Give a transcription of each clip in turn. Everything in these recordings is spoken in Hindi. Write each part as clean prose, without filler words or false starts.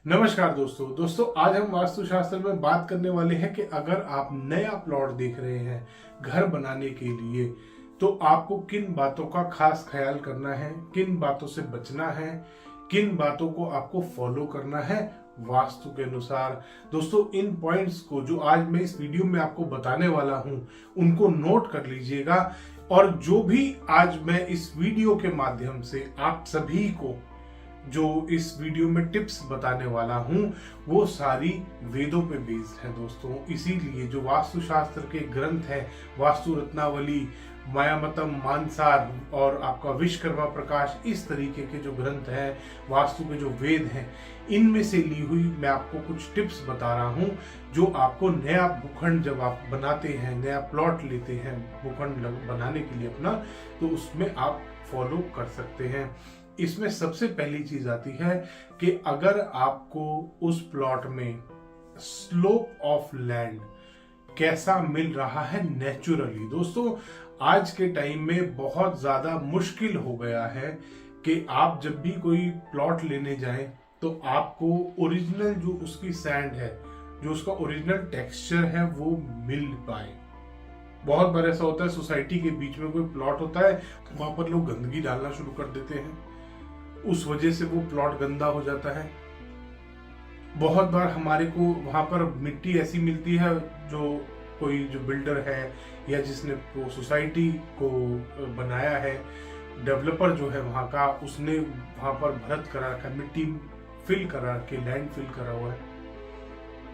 नमस्कार दोस्तों आज हम वास्तुशास्त्र में बात करने वाले हैं कि अगर आप नया प्लॉट देख रहे हैं घर बनाने के लिए तो आपको किन बातों का खास ख्याल करना है, किन बातों से बचना है, किन बातों को आपको फॉलो करना है वास्तु के अनुसार। दोस्तों इन पॉइंट्स को जो आज मैं इस वीडियो में आपको बताने वाला हूं उनको नोट कर लीजिएगा। और जो भी आज मैं इस वीडियो के माध्यम से आप सभी को जो इस वीडियो में टिप्स बताने वाला हूं वो सारी वेदों पे बेस्ड है दोस्तों। इसीलिए जो वास्तुशास्त्र के ग्रंथ हैं, वास्तु रत्नावली, मायामतम, मानसार और आपका विश्वकर्मा प्रकाश, इस तरीके के जो ग्रंथ हैं, वास्तु के जो वेद हैं, इनमें से ली हुई मैं आपको कुछ टिप्स बता रहा हूं जो आपको नया भूखंड जब आप बनाते हैं, नया प्लॉट लेते हैं भूखंड बनाने के लिए अपना, तो उसमें आप फॉलो कर सकते हैं। इसमें सबसे पहली चीज आती है कि अगर आपको उस प्लॉट में स्लोप ऑफ लैंड कैसा मिल रहा है नेचुरली। दोस्तों आज के टाइम में बहुत ज्यादा मुश्किल हो गया है कि आप जब भी कोई प्लॉट लेने जाएं तो आपको ओरिजिनल जो उसकी सैंड है, जो उसका ओरिजिनल टेक्सचर है, वो मिल पाए। बहुत बार ऐसा होता है सोसाइटी के बीच में कोई प्लॉट होता है, वहां पर लोग गंदगी डालना शुरू कर देते हैं, उस वजह से वो प्लॉट गंदा हो जाता है। बहुत बार हमारे को वहां पर मिट्टी ऐसी मिलती है जो कोई जो बिल्डर है या जिसने वो सोसाइटी को बनाया है, डेवलपर जो है वहां का, उसने वहां पर भरत करा रखा है, मिट्टी फिल करा के, लैंड फिल करा हुआ है।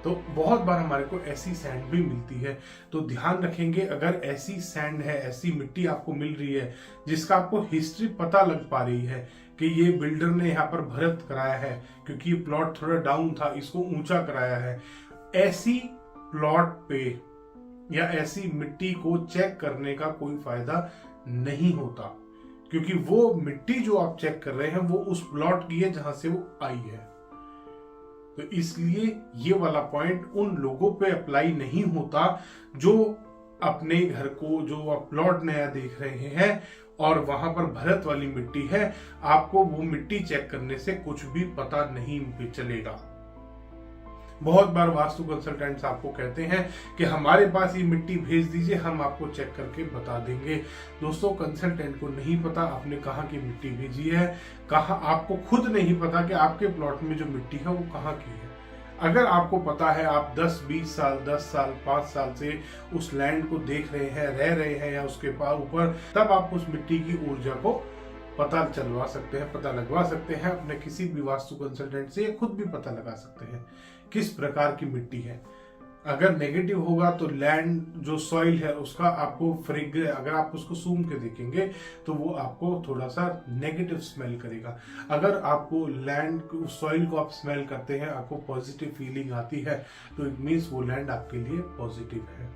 तो बहुत बार हमारे को ऐसी सैंड भी मिलती है। तो ध्यान रखेंगे, अगर ऐसी सैंड है, ऐसी मिट्टी आपको मिल रही है जिसका आपको हिस्ट्री पता लग पा रही है कि ये बिल्डर ने यहाँ पर भरत कराया है क्योंकि ये प्लॉट थोड़ा डाउन था, इसको ऊंचा कराया है, ऐसी प्लॉट पे या ऐसी मिट्टी को चेक करने का कोई फायदा नहीं होता, क्योंकि वो मिट्टी जो आप चेक कर रहे हैं वो उस प्लॉट की है जहां से वो आई है। तो इसलिए ये वाला पॉइंट उन लोगों पे अप्लाई नहीं होता जो अपने घर को, जो आप प्लॉट नया देख रहे हैं और वहां पर भरत वाली मिट्टी है, आपको वो मिट्टी चेक करने से कुछ भी पता नहीं चलेगा। बहुत बार वास्तु कंसल्टेंट्स आपको कहते हैं कि हमारे पास ये मिट्टी भेज दीजिए, हम आपको चेक करके बता देंगे। दोस्तों कंसल्टेंट को नहीं पता आपने कहाँ की मिट्टी भेजी है, कहाँ, आपको खुद नहीं पता कि आपके प्लॉट में जो मिट्टी है वो कहाँ की है। अगर आपको पता है, आप 10-20 साल, 10 साल, 5 साल से उस लैंड को देख रहे हैं, रह रहे हैं या उसके ऊपर, तब आप उस मिट्टी की ऊर्जा को पता चलवा सकते हैं, पता लगवा सकते हैं अपने किसी भी वास्तु कंसल्टेंट से, खुद भी पता लगा सकते हैं किस प्रकार की मिट्टी है। अगर नेगेटिव होगा तो लैंड जो सॉइल है उसका आपको अगर आप उसको सूंघ के देखेंगे तो वो आपको थोड़ा सा नेगेटिव स्मेल करेगा। अगर आपको लैंड सॉइल को आप स्मेल करते हैं, आपको पॉजिटिव फीलिंग आती है, तो इट मीन्स वो लैंड आपके लिए पॉजिटिव है।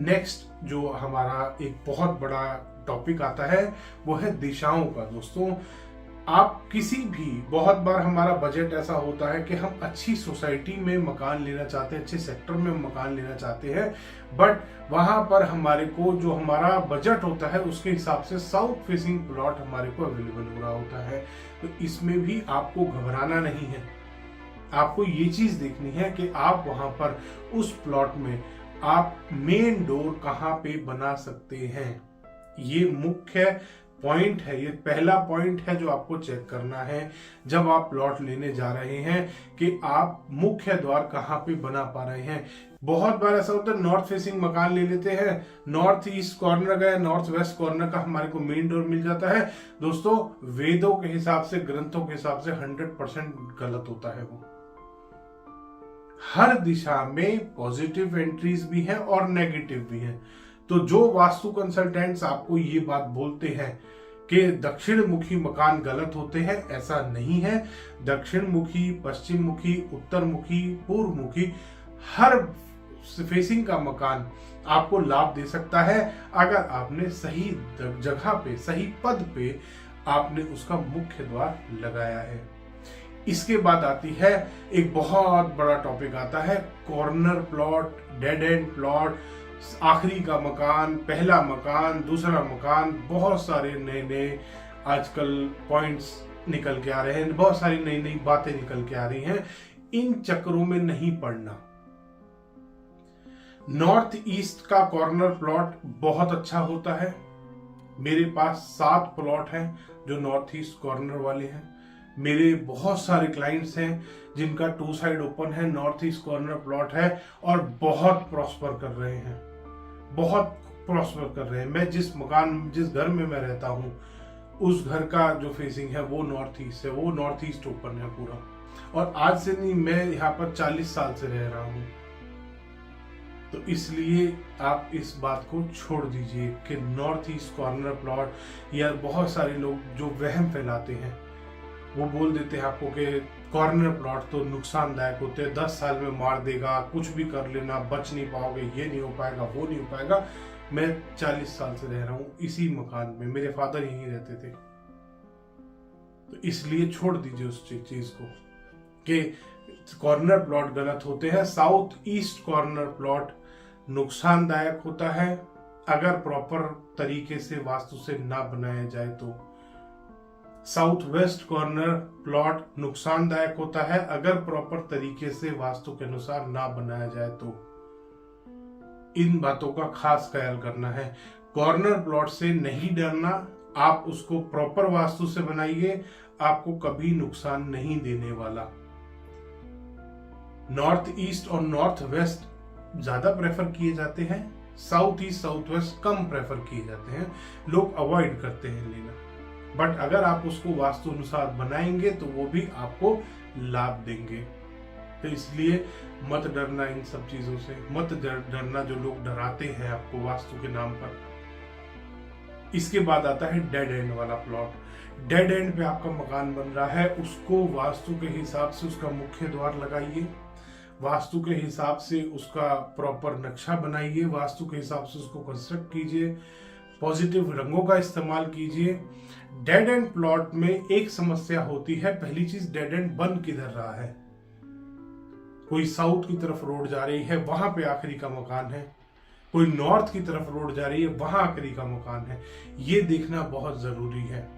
नेक्स्ट जो हमारा एक बहुत बड़ा टॉपिक आता है वो है दिशाओं का। दोस्तों आप किसी भी, बहुत बार हमारा बजट ऐसा होता है कि हम अच्छी सोसाइटी में मकान लेना चाहते हैं, अच्छे सेक्टर में मकान लेना चाहते हैं, बट वहां पर हमारे को जो हमारा बजट होता है उसके हिसाब से साउथ फेसिंग प्लॉट हमारे को अवेलेबल हो रहा होता है। तो इसमें भी आपको घबराना नहीं है, आपको ये चीज देखनी है कि आप वहां पर उस प्लॉट में आप मेन डोर कहाँ पे बना सकते हैं। ये मुख्य पॉइंट है, ये पहला पॉइंट है जो आपको चेक करना है जब आप प्लॉट लेने जा रहे हैं कि आप मुख्य द्वार कहाँ पे बना पा रहे हैं। बहुत बार ऐसा होता है नॉर्थ फेसिंग मकान ले लेते हैं, नॉर्थ ईस्ट कॉर्नर का या नॉर्थ वेस्ट कॉर्नर का हमारे को मेन डोर मिल जाता है। दोस्तों वेदों के हिसाब से, ग्रंथों के हिसाब से 100% गलत होता है। वो हर दिशा में पॉजिटिव एंट्रीज भी हैं और नेगेटिव भी हैं। तो जो वास्तु कंसल्टेंट्स आपको ये बात बोलते हैं कि दक्षिण मुखी मकान गलत होते हैं, ऐसा नहीं है। दक्षिण मुखी, पश्चिम मुखी, उत्तर मुखी, पूर्व मुखी, हर फेसिंग का मकान आपको लाभ दे सकता है अगर आपने सही जगह पे, सही पद पे आपने उसका मुख्य द्वार लगाया है। इसके बाद आती है एक बहुत बड़ा टॉपिक आता है corner plot, dead and plot, आखिरी का मकान, पहला मकान, दूसरा मकान, बहुत सारे नए नए आजकल पॉइंट्स निकल के आ रहे हैं, बहुत सारी नई नई बातें निकल के आ रही हैं। इन चक्करों में नहीं पड़ना। नॉर्थ ईस्ट का कॉर्नर प्लॉट बहुत अच्छा होता है। मेरे पास 7 प्लॉट हैं जो नॉर्थ ईस्ट कॉर्नर वाले हैं। मेरे बहुत सारे क्लाइंट्स हैं जिनका 2 साइड ओपन है, नॉर्थ ईस्ट कॉर्नर प्लॉट है और बहुत प्रॉस्पर कर रहे हैं, बहुत प्रॉस्पर कर रहे हैं। मैं जिस घर में मैं रहता हूं, उस घर का जो फेसिंग है वो नॉर्थ ईस्ट है, वो नॉर्थ ईस्ट ओपन है पूरा। और आज से नहीं, मैं यहाँ पर 40 साल से रह रहा हूँ। तो इसलिए आप इस बात को छोड़ दीजिए कि नॉर्थ ईस्ट कॉर्नर प्लॉट, या बहुत सारे लोग जो वहम फैलाते हैं, वो बोल देते हैं आपको कि कॉर्नर प्लॉट तो नुकसानदायक होते हैं, 10 साल में मार देगा, कुछ भी कर लेना, बच नहीं पाओगे, ये नहीं हो पाएगा, वो नहीं हो पाएगा। मैं 40 साल से रह रहा हूँ इसी मकान में, मेरे फादर यहीं रहते थे। तो इसलिए छोड़ दीजिए उस चीज को कि कॉर्नर प्लॉट गलत होते हैं। साउथ ईस्ट कॉर्नर प्लॉट नुकसानदायक होता है अगर प्रॉपर तरीके से वास्तु से ना बनाया जाए तो। साउथ वेस्ट कॉर्नर प्लॉट नुकसानदायक होता है अगर प्रॉपर तरीके से वास्तु के अनुसार ना बनाया जाए तो। इन बातों का खास ख्याल करना है। कॉर्नर प्लॉट से नहीं डरना, आप उसको प्रॉपर वास्तु से बनाइए, आपको कभी नुकसान नहीं देने वाला। नॉर्थ ईस्ट और नॉर्थ वेस्ट ज्यादा प्रेफर किए जाते हैं, साउथ ईस्ट साउथ वेस्ट कम प्रेफर किए जाते हैं, लोग अवॉइड करते हैं लेना। बट अगर आप उसको वास्तु अनुसार बनाएंगे तो वो भी आपको लाभ देंगे। तो इसलिए मत डरना इन सब चीजों से, मत डरना जो लोग डराते हैं आपको वास्तु के नाम पर। इसके बाद आता है डेड एंड वाला प्लॉट। डेड एंड पे आपका मकान बन रहा है, उसको वास्तु के हिसाब से उसका मुख्य द्वार लगाइए, वास्तु के हिसाब से उसका प्रॉपर नक्शा बनाइए, वास्तु के हिसाब से उसको कंस्ट्रक्ट कीजिए, पॉजिटिव रंगों का इस्तेमाल कीजिए। डेड एंड प्लॉट में एक समस्या होती है, पहली चीज डेड एंड बन किधर रहा है। कोई साउथ की तरफ रोड जा रही है, वहां पे आखिरी का मकान है, कोई नॉर्थ की तरफ रोड जा रही है, वहां आखिरी का मकान है। ये देखना बहुत जरूरी है,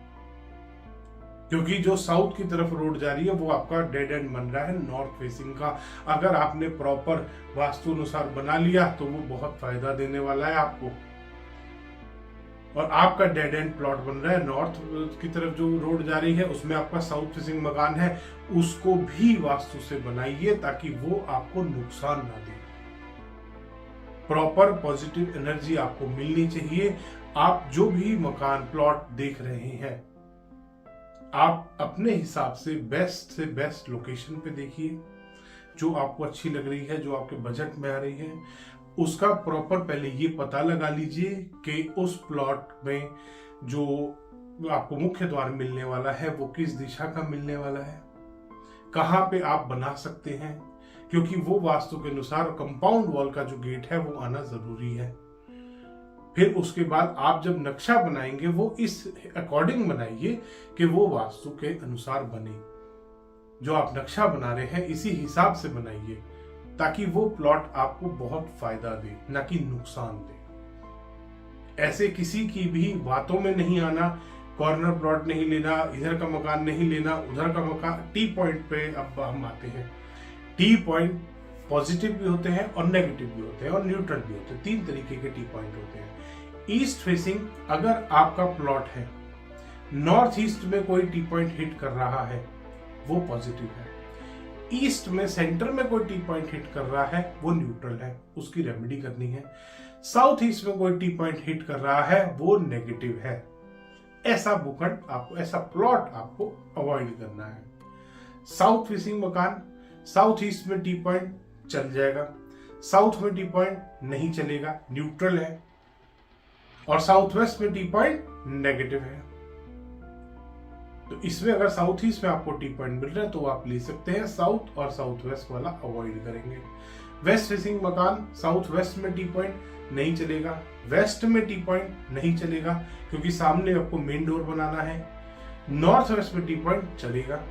क्योंकि जो साउथ की तरफ रोड जा रही है वो आपका डेड एंड बन रहा है नॉर्थ फेसिंग का। अगर आपने प्रॉपर वास्तु अनुसार बना लिया तो वो बहुत फायदा देने वाला है आपको। और आपका डेड एंड प्लॉट बन रहा है नॉर्थ की तरफ जो रोड जा रही है, उसमें आपका साउथ फेसिंग मकान है, उसको भी वास्तु से बनाइए ताकि वो आपको नुकसान ना दे। प्रॉपर पॉजिटिव एनर्जी आपको मिलनी चाहिए। आप जो भी मकान प्लॉट देख रहे हैं, आप अपने हिसाब से बेस्ट लोकेशन पे देखिए, जो आपको अच्छी लग रही है, जो आपके बजट में आ रही है। उसका प्रॉपर पहले ये पता लगा लीजिए कि उस प्लॉट में जो आपको मुख्य द्वार मिलने वाला है वो किस दिशा का मिलने वाला है, कहां पे आप बना सकते हैं, क्योंकि वो वास्तु के अनुसार कंपाउंड वॉल का जो गेट है वो आना जरूरी है। फिर उसके बाद आप जब नक्शा बनाएंगे वो इस अकॉर्डिंग बनाइए कि वो वास्तु के अनुसार बने। जो आप नक्शा बना रहे हैं इसी हिसाब से बनाइए ताकि वो प्लॉट आपको बहुत फायदा दे, ना कि नुकसान दे। ऐसे किसी की भी बातों में नहीं आना, कॉर्नर प्लॉट नहीं लेना, इधर का मकान नहीं लेना, उधर का मकान। टी पॉइंट पे अब हम आते हैं। टी पॉइंट पॉजिटिव भी होते हैं और नेगेटिव भी होते हैं और न्यूट्रल भी होते हैं। 3 तरीके के टी पॉइंट होते हैं। ईस्ट फेसिंग अगर आपका प्लॉट है, नॉर्थ ईस्ट में कोई टी पॉइंट हिट कर रहा है, वो पॉजिटिव है। ईस्ट में सेंटर में कोई टी पॉइंट हिट कर रहा है, वो न्यूट्रल है, उसकी रेमेडी करनी है। साउथ ईस्ट में कोई टी पॉइंट हिट कर रहा है, वो नेगेटिव है। ऐसा भूखंड आपको, ऐसा प्लॉट आपको अवॉइड करना है। साउथ फेसिंग मकान, साउथ ईस्ट में टी पॉइंट चल जाएगा, साउथ में टी पॉइंट नहीं चलेगा, न्यूट्रल है। और साउथ वेस्ट में टी पॉइंट नेगेटिव है। तो इसमें अगर साउथ ईस्ट में आपको टी पॉइंट मिल रहा है तो आप ले सकते हैं, साउथ और साउथ वेस्ट वाला अवॉइड करेंगे। वेस्ट फेसिंग मकान, साउथ वेस्ट में टी पॉइंट नहीं चलेगा, वेस्ट में टी पॉइंट नहीं चलेगा क्योंकि सामने आपको मेन डोर बनाना है। नॉर्थ वेस्ट में टी पॉइंट चलेगा।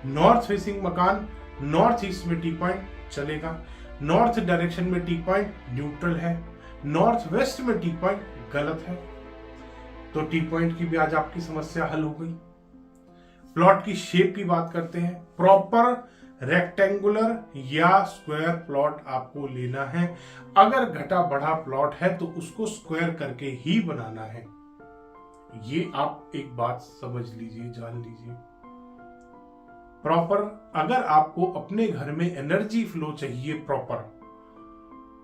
नॉर्थ फेसिंग मकान, नॉर्थ ईस्ट में टी पॉइंट चलेगा। नॉर्थ डायरेक्शन में टी पॉइंट न्यूट्रल है, नॉर्थ वेस्ट में टी पॉइंट गलत है। तो टी पॉइंट की भी आज आपकी समस्या हल हो गई। प्लॉट की शेप की बात करते हैं। प्रॉपर रेक्टेंगुलर या स्क्वायर प्लॉट आपको लेना है। अगर घटा बढ़ा प्लॉट है तो उसको स्क्वायर करके ही बनाना है। ये आप एक बात समझ लीजिए, जान लीजिए। प्रॉपर अगर आपको अपने घर में एनर्जी फ्लो चाहिए प्रॉपर,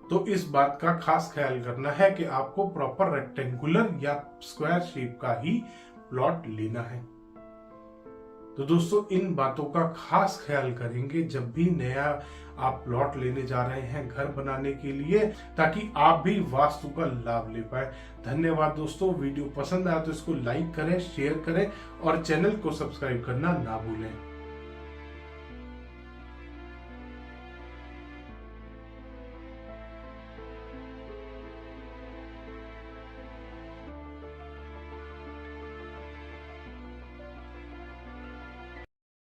तो इस बात का खास ख्याल करना है कि आपको प्रॉपर रेक्टेंगुलर या स्क्वायर शेप का ही प्लॉट लेना है। तो दोस्तों इन बातों का खास ख्याल करेंगे जब भी नया आप प्लॉट लेने जा रहे हैं घर बनाने के लिए, ताकि आप भी वास्तु का लाभ ले पाए। धन्यवाद दोस्तों। वीडियो पसंद आया तो इसको लाइक करें, शेयर करें और चैनल को सब्सक्राइब करना ना भूलें।